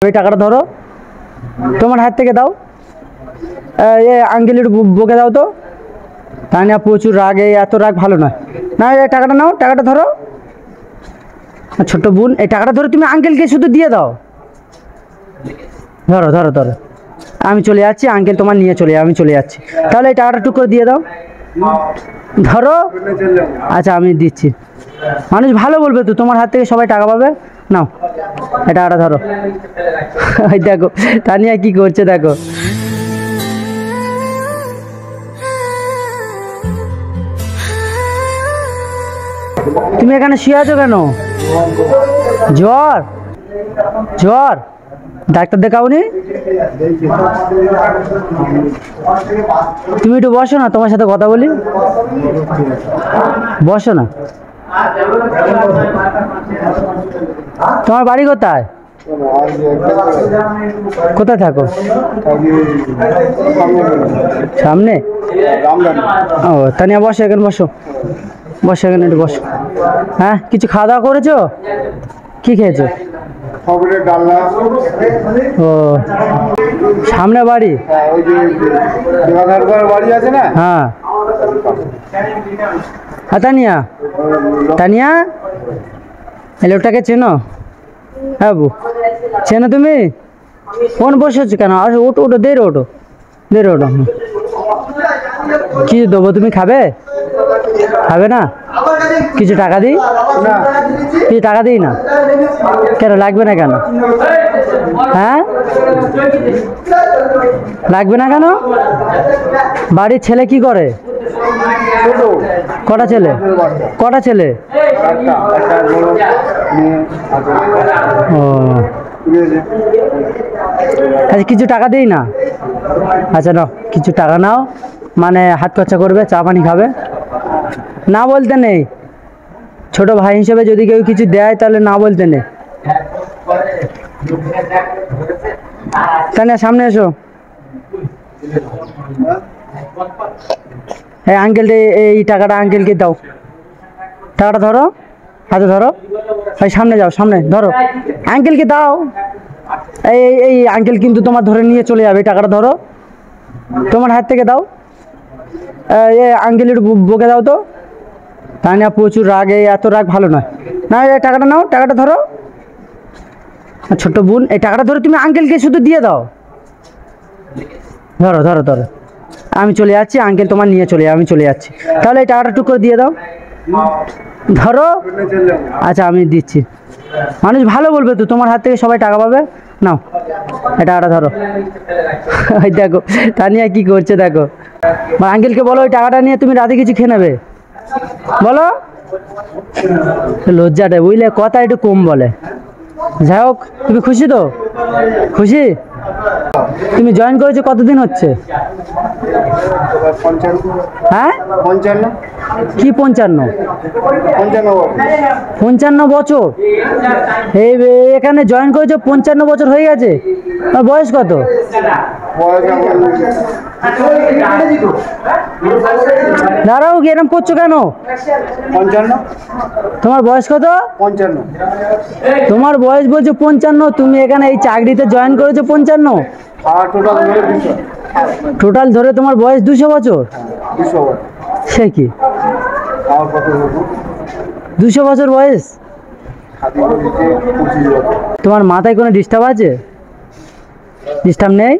ওই টাকাটা ধরো, তোমার হাত থেকে দাও। আঙ্কেলের বকে দাও তো। তানিয়া প্রচুর রাগ, এত রাগ ভালো নয়। না, এই টাকাটা নাও, টাকাটা ধরো। ছোট্ট বোন, এই টাকাটা ধরো, তুমি আঙ্কেলকে শুধু দিয়ে দাও। ধরো ধরো ধরো, আমি চলে যাচ্ছি, আঙ্কেল তোমার নিয়ে চলে যাবে, আমি চলে যাচ্ছি। তাহলে এই টাকাটা টুক করে দিয়ে দাও, ধরো। আচ্ছা, আমি দিচ্ছি। মানুষ ভালো বলবে তো, তোমার হাত থেকে সবাই টাকা পাবে। নাও, এই টাকাটা ধরো। ওই দেখো তানিয়া কি করছে, দেখো। তুমি এখানে শুয়ে আছো কেন? জ্বর? জ্বর? ডাক্তার দেখাওনি? তুমি একটু বসো না, তোমার সাথে কথা বলি। বসো না। তোমার বাড়ি কোথায়? কোথায় থাকো? সামনে? ও, তানিয়া বসো, এখানে বসো, বসো এখানে, একটু বসো। হ্যাঁ, কিছু খাওয়া দাওয়া করেছো? কি খেয়েছো? ও, সামনে বাড়ি? হ্যাঁ। তানিয়া, তানিয়া, এই লোকটাকে চেনো? হ্যাঁ বু, চেনো তুমি? ফোন বসেছো কেন? আসো, ওটো ওটো, দেড় ওটো, দেড় ওটো। কি দেবো, তুমি খাবে? খাবে না? কিছু টাকা দিই? কিছু টাকা দিই না কেন? লাগবে না কেন? হ্যাঁ, লাগবে না কেন? বাড়ির ছেলে কি করে? কটা ছেলে? কটা ছেলে? ও, আচ্ছা, কিছু টাকা দিই না? আচ্ছা নাও, কিছু টাকা নাও, মানে হাত খরচা করবে, চা পানি খাবে। না বলতে নেই, ছোট ভাই হিসেবে যদি কেউ কিছু দেয় তাহলে না বলতে নেই। তানিয়া, সামনে এসো। এই আঙ্কেল, এই টাকাটা আঙ্কেলকে দাও। টাকাটা ধরো, হাতে ধরো। এই সামনে যাও, সামনে ধরো, আঙ্কেলকে দাও। এই এই আঙ্কেল কিন্তু তোমার ধরে নিয়ে চলে যাবে। এই টাকাটা ধরো, তোমার হাত থেকে দাও। এই আঙ্কেলের বকে দাও তো। তানিয়া প্রচুর রাগ, এত রাগ ভালো নয়। না, এই টাকাটা নাও, টাকাটা ধরো। ছোট্ট বোন, এই টাকাটা ধরো, তুমি আঙ্কেলকে শুধু দিয়ে দাও। ধরো ধরো ধরো, আমি চলে যাচ্ছি, আঙ্কেল তোমার নিয়ে চলে যাবে, আমি চলে যাচ্ছি। তাহলে এই টাকাটা টুক করে দিয়ে দাও, ধরো। আচ্ছা, আমি দিচ্ছি। মানুষ ভালো বলবে তো, তোমার হাত থেকে সবাই টাকা পাবে। নাও, এই টাকাটা ধরো। ওই দেখো তানিয়া কি করছে, দেখো। আঙ্কেলকে বলো, ওই টাকাটা নিয়ে তুমি রাতে কিছু খেয়ে নেবে, বলো। লজ্জাটা, বুঝলে, কথা একটু কম বলে। যাই হোক, তুমি খুশি তো? খুশি? তুমি জয়েন করেছো কতদিন হচ্ছে? হ্যাঁ, 55। কি 55? 55 বছর? এই এখানে জয়েন করেছো, 55 বছর হয়ে গেছে। আর বয়স কত? দাঁড়াও, এরকম করছো কেন? 55। তোমার বয়স কত? 55। তোমার বয়স বলছো 55, তুমি এখানে এই চাকরিতে জয়েন করেছো 55? টোটাল ধরে তোমার বয়স 200 বছর? সে কি, 200 বছর বয়স? তোমার মাথায় কোনো ডিস্টার্ব আছে? ডিস্টার্ব নেই?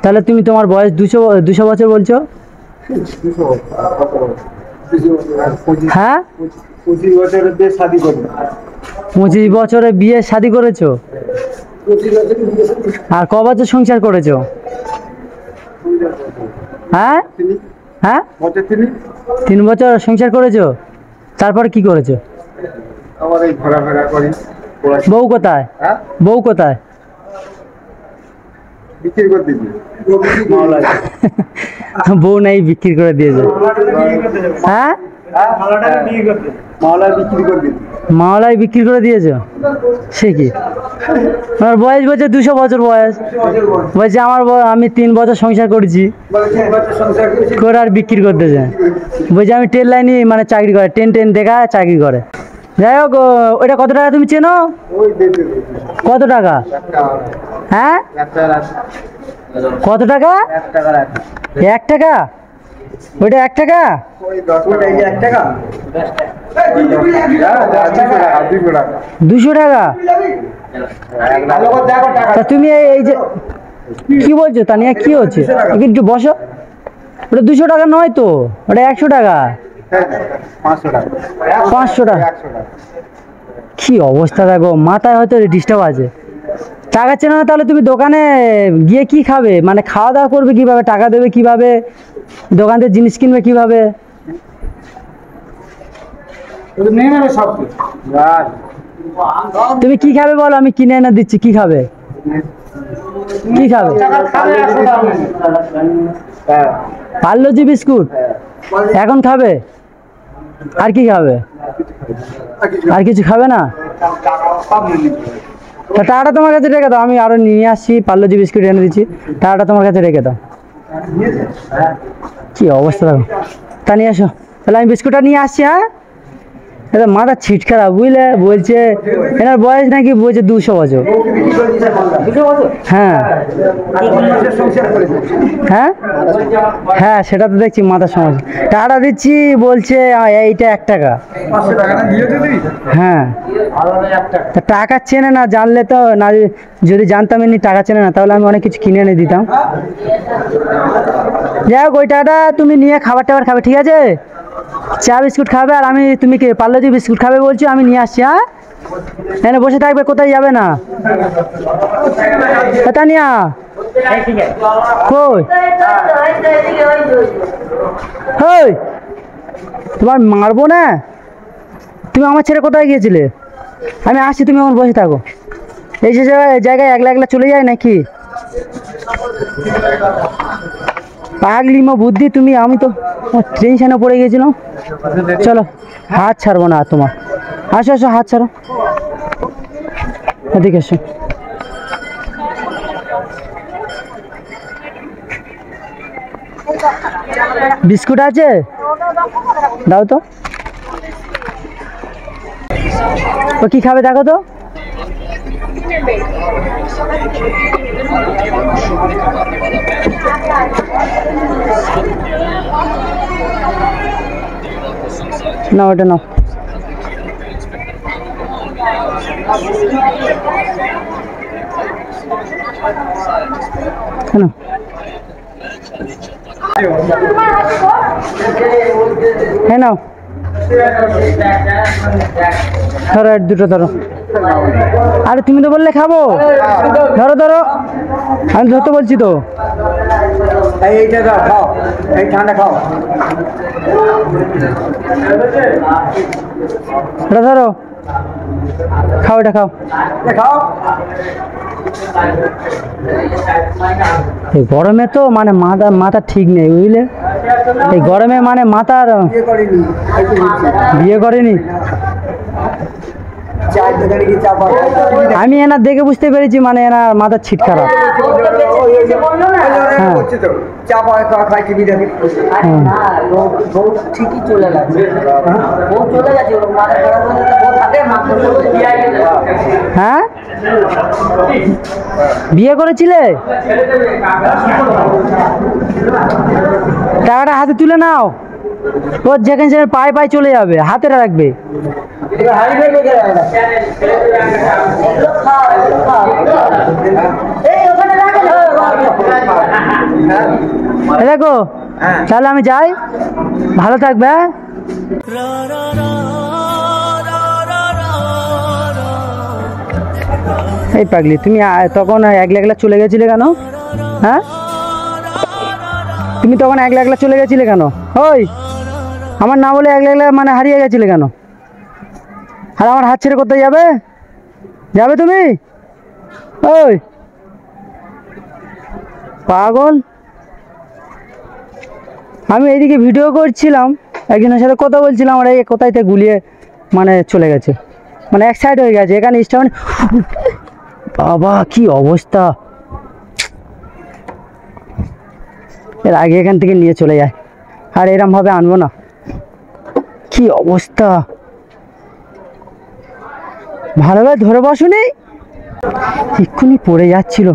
তাহলে তুমি তোমার বয়স 200 বছর বলছো? হ্যাঁ, 25 বছরের বিয়ে শাদী করবে। 25 বছরে বিয়ে শাদী করেছো? আর ক বছর সংসার করেছো? হ্যাঁ হ্যাঁ, 3 বছর সংসার করেছো। তারপর কি করেছো? আমার এই ঘোরাফেরা করি। বউ কোথায়? বউ কোথায়? বিক্রি করে দিবি। বউ নাই, বিক্রি করে দিয়েছে। হ্যাঁ, মাওলায় বিক্রি করে দিয়েছো? সে কি, আমার বয়স বলছে 200 বছর বয়স। বলছে আমি 3 বছর সংসার করেছি, করে আর বিক্রি করতে যায়। বলছে আমি ট্রেন লাইনে মানে চাকরি করে, ট্রেন দেখা চাকরি করে। যাই হোক ওইটা কত টাকা তুমি চেনো? ওই দেখতে কত টাকা? হ্যাঁ কত টাকা? 1 টাকা? ওইটা 1 টাকা? ওই 10 টাকা 1 টাকা 200 টাকা? তা তুমি এই যে কি বলছো তানিয়া, কি হচ্ছে? একটু বসো। ওটা 200 টাকা নয় তো, ওটা 100 টাকা। 500 টাকা 500 টাকা? 100 টাকা। কি অবস্থা দেখো, মাথায় হয়তো ডিস্টার্ব আছে। টাকা চেনো না তাহলে তুমি দোকানে গিয়ে কি খাবে? মানে খাওয়া দাওয়া করবে কিভাবে, টাকা দেবে কিভাবে, দোকান থেকে জিনিস কিনবে কিভাবে? নেই না সব কিছু। তুমি কি খাবে বলো, আমি কিনে এনে দিচ্ছি। কি খাবে? কি খাবে? হ্যাঁ পার্লে-জি বিস্কুট এখন খাবে? আর কি খাবে? আর কিছু খাবে না? তা টাকাটা তোমার কাছে রেখে দাও, আমি আরো নিয়ে আসছি, পার্লে-জি বিস্কুট এনে দিচ্ছি। টাকাটা তোমার কাছে রেখে দাও। কি অবস্থা দেখো। তা নিয়ে আসো, তাহলে আমি বিস্কুটটা নিয়ে আসছি। হ্যাঁ, এটা মাথা ছিটখারা বুঝলে। বলছে এনার বয়স নাকি বলছে 200 বছর। হ্যাঁ হ্যাঁ হ্যাঁ, সেটা তো দেখছি মাথার সমস্যা। টাকাটা দিচ্ছি, বলছে এইটা 1 টাকা। হ্যাঁ, তা টাকা চেনে না, জানলে তো না, যদি জানতাম এমনি টাকা চেনে না তাহলে আমি অনেক কিছু কিনে এনে দিতাম। যাই হোক, ওই টাকাটা তুমি নিয়ে খাবার টাবার খাবে, ঠিক আছে? চা বিস্কুট খাবে, আর আমি, তুমি কি পার্লে-জি বিস্কুট খাবে বলছো, আমি নিয়ে আসছি। হ্যাঁ, এখানে বসে থাকবে, কোথায় যাবে না। তানিয়া কই? ওই তোমার মারবো না। তুমি আমার ছেড়ে কোথায় গিয়েছিলে? আমি আসছি, তুমি এখন বসে থাকো। এই যে জায়গায় একলা একলা চলে যায় নাকি? পাগলি মো বুদ্ধি তুমি। আমি তো টেনশনে পড়ে গেছিলাম। চলো, হাত ছাড়বো না তোমার। আসো আসো, হাত ছাড়ো, এদিকে এসো। বিস্কুট আছে? দাও তো। ও কি খাবে দেখো তো। না, ওটা নাও। কেন? হ্যাঁ নাও, ধরো, দুটো ধরো। আরে তুমি তো বললে খাবো, ধরো ধরো, আমি ধরতে বলছি তো। এইটা দাও, খাও, এই ঠান্ডা খাও। এটা ধরো, খাও, এটা খাও। খাও। এই গরমে তো মানে মাথা ঠিক নেই বুঝলে। এই গরমে মানে মাথার বিয়ে করেনি। আমি এনার দেখে বুঝতে পেরেছি, মানে এনার মাথার ছিট খারাপ। ঠিকই চলে গেছে, বউ চলে গেছে, ওর মাথা খারাপ হলে তো বউ থাকে, মাথা হ্যাঁ, বিয়ে করেছিলে? টাকাটা হাতে তুলে নাও, ওর যেখানে সেখানে পায়ে পায়ে চলে যাবে, হাতে রাখবে। দেখো, তাহলে আমি যাই, ভালো থাকবে। হ্যাঁ, এই পাগলি তুমি তখন একলা একলা চলে গেছিলে কেন? হ্যাঁ, তুমি তখন একলা একলা চলে গেছিলে কেন? ওই আমার না বলে একলা একলা মানে হারিয়ে গেছিলে কেন? আর আমার হাত ছেড়ে কোথায় যাবে? যাবে তুমি? ওই পাগল, আমি এইদিকে ভিডিও করছিলাম, একজনের সাথে কথা বলছিলাম, আর এই কোথায় থেকে গুলিয়ে মানে চলে গেছে, মানে এক সাইড হয়ে গেছে। এখানে স্টান, বাবা কি অবস্থা। এর আগে এখান থেকে নিয়ে চলে যায়, আর এরম ভাবে আনবো না। কি অবস্থা। ভালোভাবে ধরে বসুনি, এক্ষুনি পড়ে যাচ্ছিল।